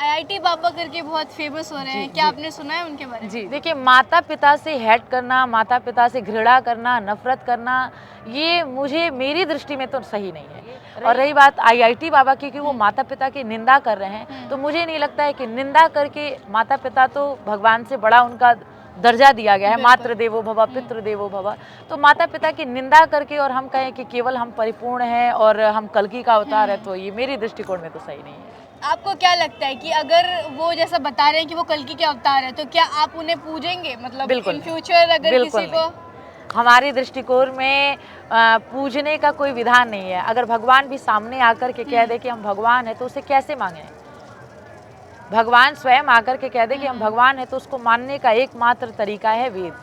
IIT बाबा करके बहुत famous हो रहे हैं, क्या आपने सुना है उनके बारे में? जी, देखिए माता पिता से हेट करना, माता पिता से घृणा करना, नफरत करना, ये मुझे मेरी दृष्टि में तो सही नहीं है। और रही बात आईआईटी बाबा की कि वो माता पिता की निंदा कर रहे हैं, तो मुझे नहीं लगता है कि निंदा करके माता पिता तो भगवान से बड़ा उनका दर्जा दिया गया है, मातृ देवो भव पितृ देवो भव। तो माता पिता की निंदा करके और हम कहें कि केवल हम परिपूर्ण हैं और हम कल्कि का अवतार है, तो ये मेरी दृष्टिकोण में तो सही नहीं है। आपको क्या लगता है कि अगर वो जैसा बता रहे हैं कि वो कल्कि के अवतार है, तो क्या आप उन्हें पूजेंगे, मतलब बिल्कुल इन फ्यूचर अगर बिल्कुल किसी को? हमारे दृष्टिकोण में पूजने का कोई विधान नहीं है। अगर भगवान भी सामने आकर के कह दे कि हम भगवान हैं, तो उसे कैसे मांगे? भगवान स्वयं आकर के कह दे कि हम भगवान हैं, तो उसको मानने का एकमात्र तरीका है वेद,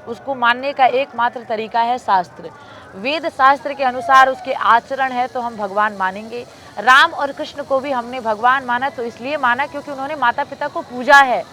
उसको मानने का एकमात्र तरीका है शास्त्र। वेद शास्त्र के अनुसार उसके आचरण है तो हम भगवान मानेंगे। राम और कृष्ण को भी हमने भगवान माना, तो इसलिए माना क्योंकि उन्होंने माता पिता को पूजा है।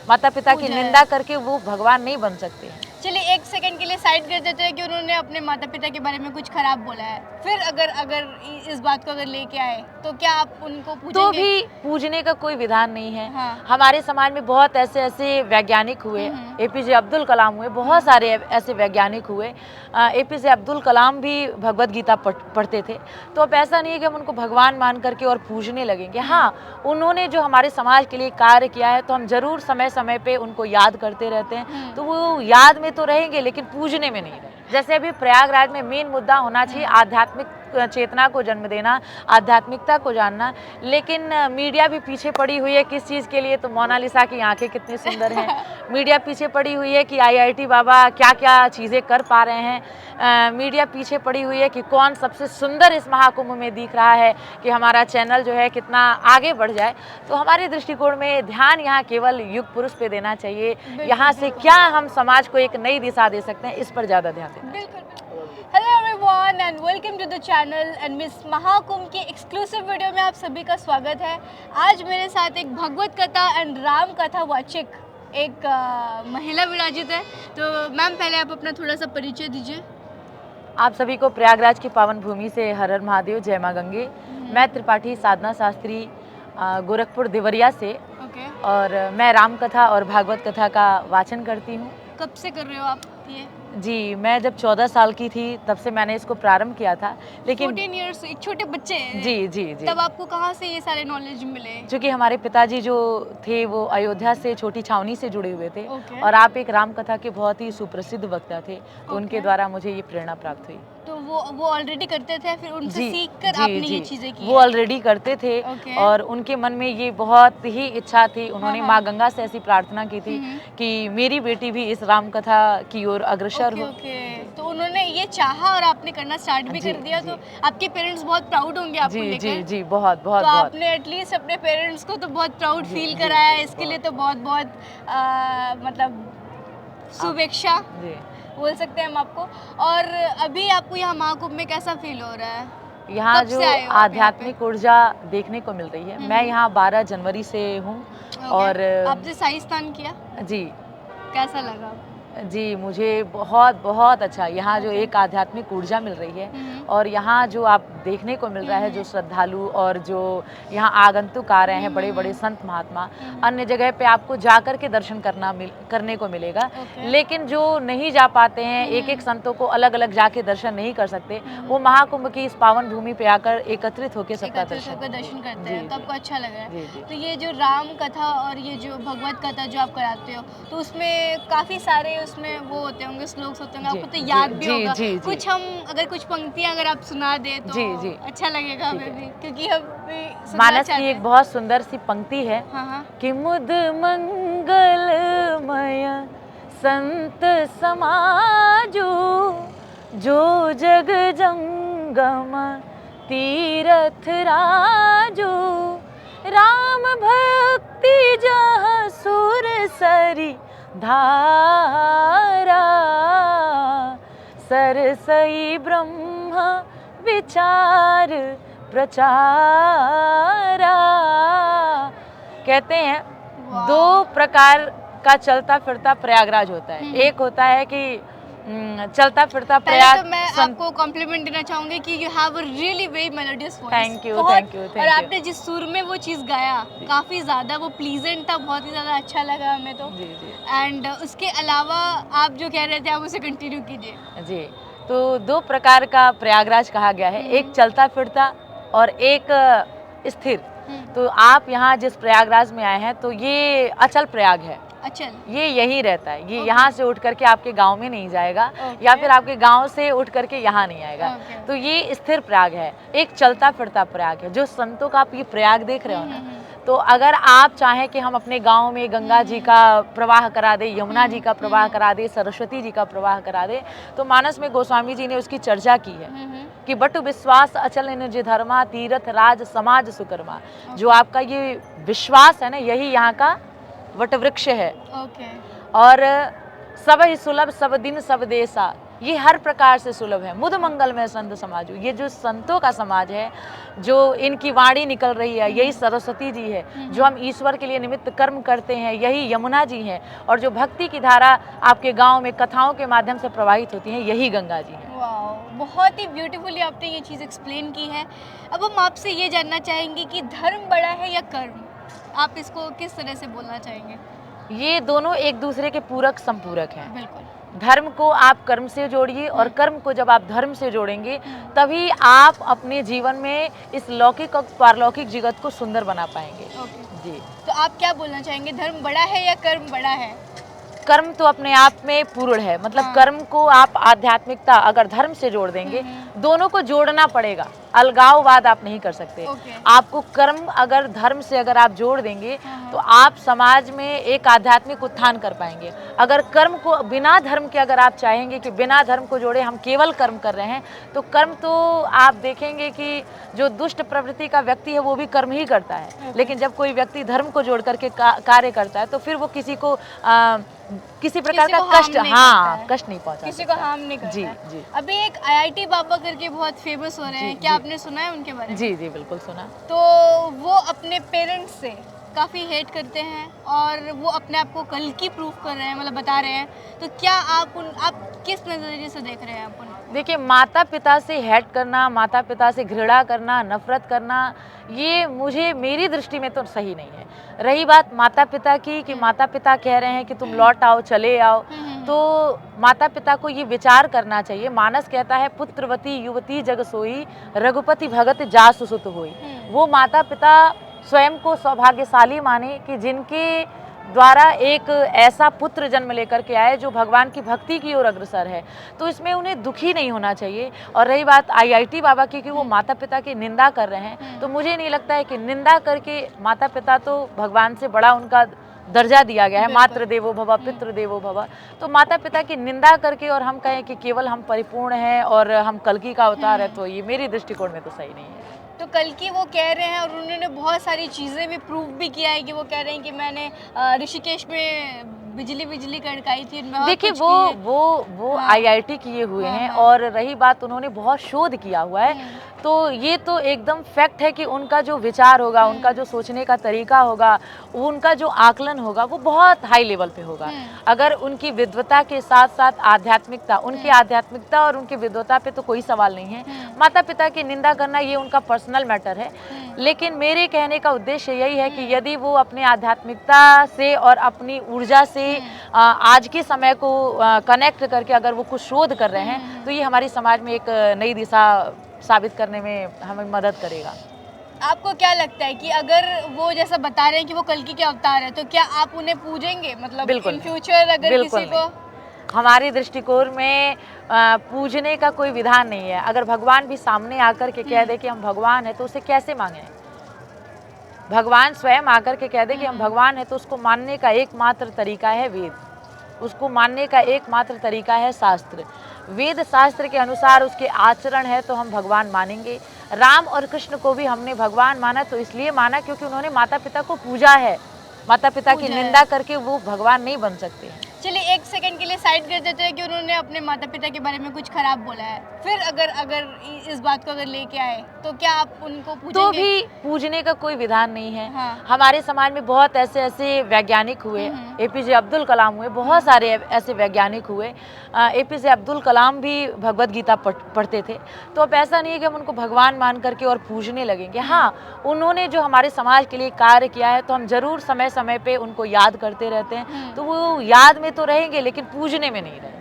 माता पिता की निंदा करके वो भगवान नहीं बन सकते हैं। चलिए एक सेकंड के लिए साइड कर देते हैं कि उन्होंने अपने माता पिता के बारे में कुछ खराब बोला है, फिर अगर इस बात को अगर लेके आए, तो क्या आप उनको पूजेंगे? तो भी पूजने का कोई विधान नहीं है। हाँ। हमारे समाज में बहुत ऐसे वैज्ञानिक हुए, एपीजे अब्दुल कलाम हुए, बहुत सारे ऐसे वैज्ञानिक हुए। एपीजे अब्दुल कलाम भी भगवत गीता पढ़ते थे, तो अब ऐसा नहीं है कि हम उनको भगवान मान करके और पूजने लगेंगे। हाँ, उन्होंने जो हमारे समाज के लिए कार्य किया है, तो हम जरूर समय समय पे उनको याद करते रहते हैं, तो वो याद में तो रहेंगे लेकिन पूजने में नहीं रहेंगे। जैसे अभी प्रयागराज में मेन मुद्दा होना चाहिए आध्यात्मिक चेतना को जन्म देना, आध्यात्मिकता को जानना, लेकिन मीडिया भी पीछे पड़ी हुई है किस चीज़ के लिए? तो मोनालिसा की आंखें कितनी सुंदर हैं। मीडिया पीछे पड़ी हुई है कि आईआईटी बाबा क्या क्या चीज़ें कर पा रहे हैं। मीडिया पीछे पड़ी हुई है कि कौन सबसे सुंदर इस महाकुंभ में दिख रहा है, कि हमारा चैनल जो है कितना आगे बढ़ जाए। तो हमारे दृष्टिकोण में ध्यान यहाँ केवल युग पुरुष पे देना चाहिए। यहाँ से क्या हम समाज को एक नई दिशा दे सकते हैं, इस पर ज़्यादा ध्यान देना चाहिए। Hello everyone and welcome to the channel and miss Mahakumbh की एक्सक्लूसिव वीडियो में आप सभी का स्वागत है। आज मेरे साथ एक भगवत कथा एंड राम कथा वाचक एक महिला विराजित है। तो मैम पहले आप अपना थोड़ा सा परिचय दीजिए। आप सभी को प्रयागराज की पावन भूमि से हर हर महादेव, जय माँ गंगे। मैं त्रिपाठी साधना शास्त्री गोरखपुर देवरिया से, और मैं राम कथा और भागवत कथा का वाचन करती हूँ। कब से कर रहे हो आप ये? जी, मैं जब 14 साल की थी तब से मैंने इसको प्रारंभ किया था, लेकिन 14 इयर्स, एक छोटे बच्चे हैं। जी जी जी। तब आपको कहाँ से ये सारे नॉलेज मिले? क्योंकि हमारे पिताजी जो थे वो अयोध्या से छोटी छावनी से जुड़े हुए थे, और आप एक राम कथा के बहुत ही सुप्रसिद्ध वक्ता थे, तो उनके द्वारा मुझे ये प्रेरणा प्राप्त हुई। तो वो ऑलरेडी करते थे, फिर उनसे सीखकर आपने ये चीजें की? वो ऑलरेडी करते थे, और उनके मन में ये बहुत ही इच्छा थी। उन्होंने माँ गंगा से ऐसी प्रार्थना की थी कि मेरी बेटी भी इस राम कथा की ओर अग्रसर हो। तो उन्होंने ये चाहा और आपने करना स्टार्ट भी कर दिया। तो आपके पेरेंट्स बहुत प्राउड होंगे आपको लेकर। जी जी, बहुत बहुत। तो आपने एटलीस्ट अपने पेरेंट्स को तो बहुत प्राउड फील कराया है, इसके लिए तो बहुत बहुत मतलब शुभेच्छा बोल सकते हैं हम आपको। और अभी आपको यहाँ महाकुंभ में कैसा फील हो रहा है? यहाँ जो आध्यात्मिक ऊर्जा देखने को मिल रही है, मैं यहाँ 12 जनवरी से हूँ। और आपने शाही स्नान किया? जी। कैसा लगा? जी, मुझे बहुत बहुत अच्छा, यहाँ जो एक आध्यात्मिक ऊर्जा मिल रही है, और यहाँ जो आप देखने को मिल रहा है, जो श्रद्धालु और जो यहाँ आगंतुक आ रहे हैं, बड़े बड़े संत महात्मा, अन्य जगह पे आपको जाकर के दर्शन करने को मिलेगा, लेकिन जो नहीं जा पाते हैं, एक एक संतों को अलग अलग जाके दर्शन नहीं कर सकते, वो महाकुंभ की इस पावन भूमि पे आकर एकत्रित होकर सबका दर्शन करते हैं। तो आपको अच्छा लगा है? तो ये जो राम कथा और ये जो भगवत कथा जो आप कराते हो, तो उसमें काफी सारे उसमें वो होते होंगे, श्लोक होते होंगे, आपको तो याद भी होगा। कुछ हम अगर कुछ पंक्तियां अगर आप सुना दे तो अच्छा लगेगा हमें भी, क्योंकि हम भी मानस की एक बहुत सुंदर सी पंक्ति है कि मुद मंगलमय संत समाजो, जो जग जंगम तीरथ राजो, राम भक्ति जहाँ सुर सरी धारा, सरसई ब्रह्म विचार प्रचारा। कहते हैं दो प्रकार का चलता फिरता प्रयागराज होता है। एक होता है कि चलता फिरता पहले प्रयाग तो मैं आपको कॉम्प्लीमेंट देना चाहूंगी कि you have a really very melodious voice. Thank you, बहुत, थैंक यू, और थैंक यू। आपने जिस सुर में वो चीज़ गाया काफ़ी ज़्यादा वो प्लीजेंट था, बहुत ही ज़्यादा अच्छा लगा हमें तो। जी जी एंड उसके अलावा आप जो कह रहे थे आप उसे कंटिन्यू कीजिए। जी। तो दो प्रकार का प्रयागराज कहा गया है, एक चलता फिरता और एक स्थिर। तो आप यहाँ जिस प्रयागराज में आए हैं तो ये अचल प्रयाग है, अचल। ये यहीं रहता है, ये ओके। यहाँ से उठ करके आपके गांव में नहीं जाएगा ओके। या फिर आपके गांव से उठ करके यहाँ नहीं आएगा। ओके। तो ये स्थिर प्रयाग है, एक चलता फिरता प्रयाग है। जो संतों का आप ये प्रयाग देख रहे हो ना, तो अगर आप चाहें कि हम अपने गांव में गंगा जी का प्रवाह करा दे, यमुना जी का प्रवाह करा दे, सरस्वती जी का प्रवाह करा दे, तो मानस में गोस्वामी जी ने उसकी चर्चा की है कि बटु विश्वास अचल निज धर्मा तीर्थ राज समाज सुकर्मा। जो आपका ये विश्वास है ना, यही यहाँ का वट वृक्ष है। ओके। और सब ही सुलभ सब दिन सब देसा, ये हर प्रकार से सुलभ है। मुद मंगल में संत समाजो, ये जो संतों का समाज है, जो इनकी वाणी निकल रही है, यही सरस्वती जी है। जो हम ईश्वर के लिए निमित्त कर्म करते हैं, यही यमुना जी है। और जो भक्ति की धारा आपके गांव में कथाओं के माध्यम से प्रवाहित होती है, यही गंगा जी है। वाओ, बहुत ही ब्यूटीफुली आपने ये चीज़ एक्सप्लेन की है। अब हम आपसे ये जानना चाहेंगे कि धर्म बड़ा है या कर्म? आप इसको किस तरह से बोलना चाहेंगे? ये दोनों एक दूसरे के पूरक संपूरक हैं। बिल्कुल। धर्म को आप कर्म से जोड़िए और कर्म को जब आप धर्म से जोड़ेंगे तभी आप अपने जीवन में इस लौकिक और पारलौकिक जगत को सुंदर बना पाएंगे। ओके। जी। तो आप क्या बोलना चाहेंगे, धर्म बड़ा है या कर्म बड़ा है? कर्म तो अपने आप में पूर्ण है, मतलब कर्म को आप आध्यात्मिकता अगर धर्म से जोड़ देंगे, दोनों को जोड़ना पड़ेगा, अलगाववाद आप नहीं कर सकते। आपको कर्म अगर धर्म से अगर आप जोड़ देंगे तो आप समाज में एक आध्यात्मिक उत्थान कर पाएंगे। अगर कर्म को बिना धर्म के अगर आप चाहेंगे कि बिना धर्म को जोड़े हम केवल कर्म कर रहे हैं, तो कर्म तो आप देखेंगे कि जो दुष्ट प्रवृत्ति का व्यक्ति है वो भी कर्म ही करता है। लेकिन जब कोई व्यक्ति धर्म को जोड़ करके कार्य करता है तो फिर वो किसी को किसी प्रकार का कष्ट कष्ट नहीं पहुंचा, किसी को हार्म नहीं करता। जी जी। अभी एक आईआईटी बाबा करके बहुत फेमस हो रहे हैं, क्या आपने सुना है उनके बारे में? जी जी बिल्कुल सुना। तो वो अपने पेरेंट्स से काफ़ी हेट करते हैं और वो अपने आप को कल्कि प्रूफ कर रहे हैं, मतलब बता रहे हैं। तो क्या आप किस नज़रिए से देख रहे हैं आप उनको? देखिए, माता पिता से हेट करना, माता पिता से घृणा करना, नफरत करना, ये मेरी दृष्टि में तो सही नहीं है। रही बात माता पिता की कि माता पिता कह रहे हैं कि तुम लौट आओ, चले आओ, तो माता पिता को ये विचार करना चाहिए। मानस कहता है पुत्रवती युवती जग सोई, रघुपति भगत जासु सुत होई। वो माता पिता स्वयं को सौभाग्यशाली माने कि जिनके द्वारा एक ऐसा पुत्र जन्म लेकर के आए जो भगवान की भक्ति की ओर अग्रसर है, तो इसमें उन्हें दुखी नहीं होना चाहिए। और रही बात आईआईटी बाबा की कि वो माता पिता की निंदा कर रहे हैं, तो मुझे नहीं लगता है कि निंदा करके माता पिता तो भगवान से बड़ा उनका दर्जा दिया गया है, मातृ देवो भव पितृ देवो भव। तो माता पिता की निंदा करके और हम कहें कि केवल हम परिपूर्ण हैं और हम कल्कि का अवतार है, तो ये मेरी दृष्टिकोण में तो सही नहीं है। तो कल्कि वो कह रहे हैं और उन्होंने बहुत सारी चीज़ें भी प्रूव भी किया है कि वो कह रहे हैं कि मैंने ऋषिकेश में बिजली कड़काई थी। देखिए, वो आईआईटी किए हुए हैं और रही बात उन्होंने बहुत शोध किया हुआ है, तो ये तो एकदम फैक्ट है कि उनका जो विचार होगा, उनका जो सोचने का तरीका होगा, उनका जो आकलन होगा वो बहुत हाई लेवल पे होगा। अगर उनकी विद्वता के साथ साथ आध्यात्मिकता, उनकी आध्यात्मिकता और उनकी विद्वता पे तो कोई सवाल नहीं है। माता पिता की निंदा करना ये उनका पर्सनल मैटर है, लेकिन मेरे कहने का उद्देश्य यही है कि यदि वो अपने आध्यात्मिकता से और अपनी ऊर्जा से आज के समय को कनेक्ट करके अगर वो कुछ शोध कर रहे हैं, तो ये हमारी समाज में एक नई दिशा साबित करने में हमें मदद करेगा। आपको क्या लगता है कि अगर वो जैसा बता रहे हैं कि वो कल्कि के अवतार है, तो क्या आप उन्हें पूजेंगे, मतलब इन फ्यूचर अगर किसी को? हमारी दृष्टिकोण में पूजने का कोई विधान नहीं है। अगर भगवान भी सामने आकर के कह दे कि हम भगवान हैं, तो उसे कैसे मांगे? भगवान स्वयं आकर के कह दे कि हम भगवान हैं, तो उसको मानने का एकमात्र तरीका है वेद, उसको मानने का एकमात्र तरीका है शास्त्र। वेद शास्त्र के अनुसार उसके आचरण है तो हम भगवान मानेंगे। राम और कृष्ण को भी हमने भगवान माना, तो इसलिए माना क्योंकि उन्होंने माता पिता को पूजा है। माता पिता की निंदा करके वो भगवान नहीं बन सकते हैं। चलिए एक सेकंड के लिए पहले साइड कर देते हैं कि उन्होंने अपने माता पिता के बारे में कुछ खराब बोला है, फिर अगर इस बात को अगर लेके आए तो क्या आप उनको पूजेंगे? तो भी पूजने का कोई विधान नहीं है। हाँ। हमारे समाज में बहुत ऐसे वैज्ञानिक हुए, एपीजे अब्दुल कलाम हुए, बहुत सारे ऐसे वैज्ञानिक हुए। एपीजे अब्दुल कलाम भी भगवत गीता पढ़ते थे। तो अब ऐसा नहीं है कि हम उनको भगवान मान करके और पूजने लगेंगे। हाँ, उन्होंने जो हमारे समाज के लिए कार्य किया है तो हम जरूर समय समय पे उनको याद करते रहते हैं। तो वो याद में तो रहेंगे लेकिन पूजने में नहीं रहेंगे।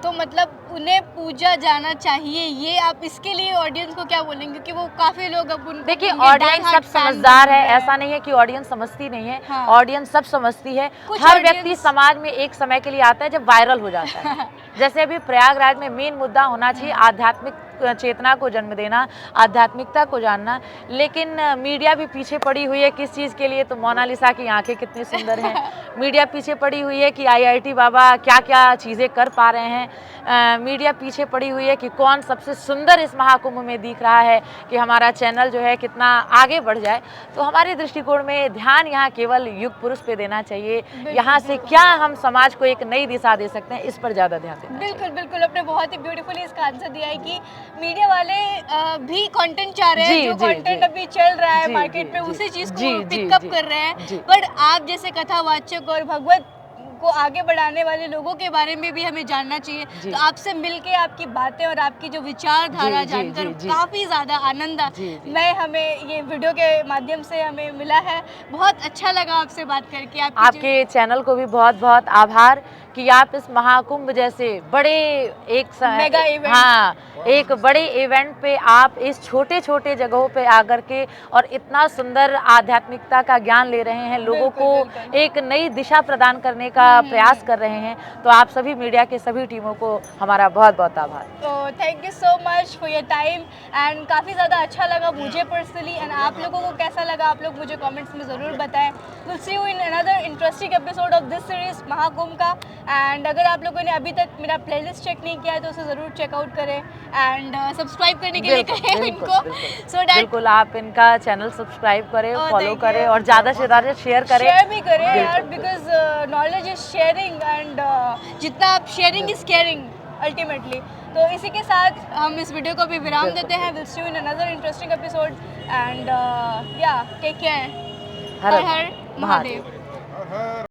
तो मतलब उन्हें पूजा जाना चाहिए, ये आप इसके लिए ऑडियंस को क्या बोलेंगे? क्योंकि वो काफी लोग अब उनको देखिए, उनके ऑडियंस die सब hard fan समझदार बन है, रहे हैं। ऐसा नहीं है कि ऑडियंस समझती नहीं है। हाँ। ऑडियंस सब समझती है। कुछ हर व्यक्ति audience- समाज में एक समय के लिए आता है जब वायरल हो जाता है। जैसे अभी प्रयागराज में मेन मुद्दा होना चाहिए आध्यात्मिक चेतना को जन्म देना, आध्यात्मिकता को जानना। लेकिन मीडिया भी पीछे पड़ी हुई है किस चीज़ के लिए? तो मोनालिसा की आंखें कितनी सुंदर हैं। मीडिया पीछे पड़ी हुई है कि आईआईटी बाबा क्या क्या चीज़ें कर पा रहे हैं। मीडिया पीछे पड़ी हुई है कि कौन सबसे सुंदर इस महाकुंभ में दिख रहा है, कि हमारा चैनल जो है कितना आगे बढ़ जाए। तो हमारे दृष्टिकोण में ध्यान यहाँ केवल युग पुरुष पे देना चाहिए। यहाँ से क्या हम समाज को एक नई दिशा दे सकते हैं, इस पर ज़्यादा ध्यान देना चाहिए। बिल्कुल बिल्कुल, आपने बहुत ही ब्यूटीफुली इसका आंसर दिया है कि मीडिया वाले भी कंटेंट चाह रहे हैं, जी, जो जी, कंटेंट जी। अभी चल रहा है जी, मार्केट जी, में, जी, उसी चीज जी, को जी, पिकअप जी, कर रहे हैं। जी। पर आप जैसे कथावाचक और भगवत को आगे बढ़ाने वाले लोगों के बारे में भी हमें जानना चाहिए। जी। तो आपसे मिलके आपकी बातें और आपकी जो विचारधारा जी, जी, जानकर जी, जी। काफी ज्यादा आनंद जी, जी। मैं हमें ये वीडियो के माध्यम से हमें मिला है। बहुत अच्छा लगा आपसे बात करके। आपके चैनल को भी बहुत बहुत आभार कि आप इस महाकुंभ जैसे बड़े मेगा इवेंट। हाँ, एक बड़े इवेंट पे आप इस छोटे छोटे जगहों पे आकर के और इतना सुंदर आध्यात्मिकता का ज्ञान ले रहे हैं, लोगों को बिल्कुल। एक नई दिशा प्रदान करने का प्रयास कर रहे हैं। तो आप सभी मीडिया के सभी टीमों को हमारा बहुत बहुत आभार। तो thank you so much for your time and काफ़ी ज़्यादा अच्छा लगा मुझे पर्सनली। एंड आप लोगों को कैसा लगा आप लोग मुझे कमेंट्स में ज़रूर बताएं। Will see you in another interesting episode of this series Mahakumbh का। एंड अगर आप लोगों ने अभी तक मेरा प्लेलिस्ट चेक नहीं किया है तो उसे ज़रूर चेकआउट करें एंड सब्सक्राइब करने के लिए कहें इनको, सो दैट बिल्कुल आप इनका चैनल सब्सक्राइब करें, Oh, फॉलो thank करें you. और ज़्यादा से ज़्यादा शेयर करें। शेयर भी करें यार, बिल्कुल, because knowledge is sharing and जितना आप शेयरिंग इज केयरिंग अल्टीमेटली। तो इसी के साथ हम इस वीडियो को भी विराम देते हैं। Will see you in another interesting episode and या टेक केयर। हर हर महादेव।